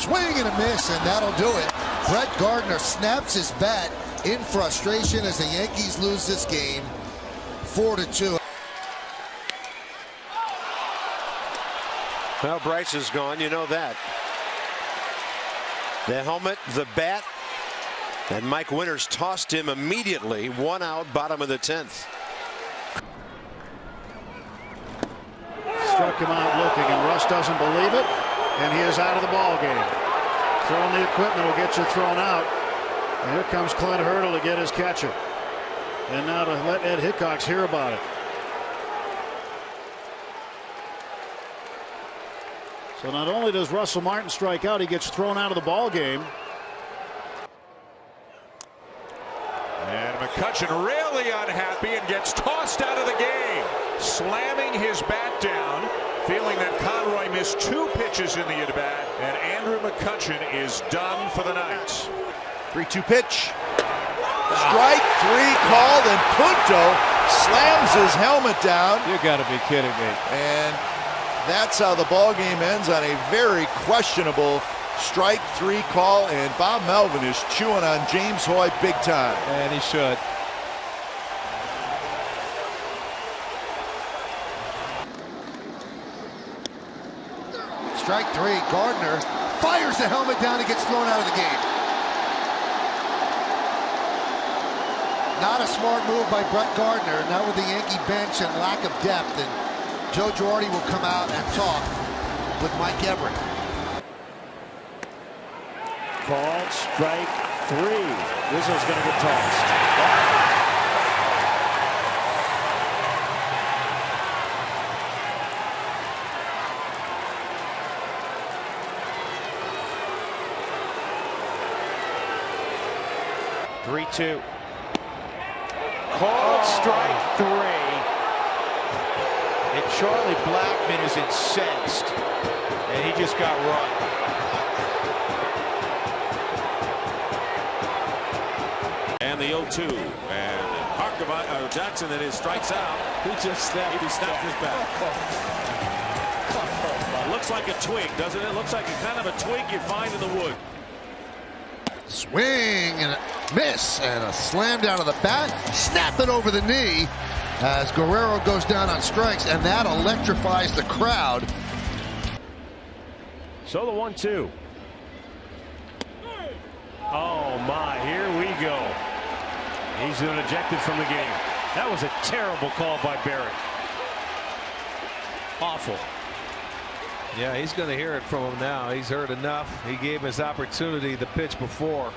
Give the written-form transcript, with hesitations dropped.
Swing and a miss, and that'll do it. Brett Gardner snaps his bat in frustration as the Yankees lose this game 4-2. Well, Bryce is gone, you know that. The helmet, the bat, and Mike Winters tossed him immediately. 1 out, bottom of the 10th. Struck him out looking, and Russ doesn't believe it, and he is out of the ball game. Throwing the equipment will get you thrown out. And here comes Clint Hurdle to get his catcher. And now to let Ed Hickox hear about it. So not only does Russell Martin strike out, he gets thrown out of the ball game. And McCutchen really unhappy and gets tossed out of the game, slamming his bat down, feeling that Conroy missed 2 pitches in the at-bat, and Andrew McCutchen is done for the night. 3-2 pitch. Strike 3 called, and Punto slams his helmet down. You got to be kidding me. And that's how the ball game ends, on a very questionable strike 3 call, and Bob Melvin is chewing on James Hoy big time. And he should. Strike 3, Gardner fires the helmet down and gets thrown out of the game. Not a smart move by Brett Gardner, not with the Yankee bench and lack of depth. And Joe Girardi will come out and talk with Mike Everett. Called strike 3. Rizzo's going to get tossed. 3-2. Called strike 3. And Charlie Blackmon is incensed. And he just got run. And the 0-2. And Jackson, that is, strikes out. He just snapped He snapped his bat. Looks like a twig, doesn't it? Looks like a kind of a twig you find in the wood. Swing and a miss, and a slam down to the bat. Snap it over the knee as Guerrero goes down on strikes, and that electrifies the crowd. So the 1-2. Oh my, here we go. He's been ejected from the game. That was a terrible call by Barrett. Awful. Yeah, he's going to hear it from him now. He's heard enough. He gave him his opportunity the pitch before.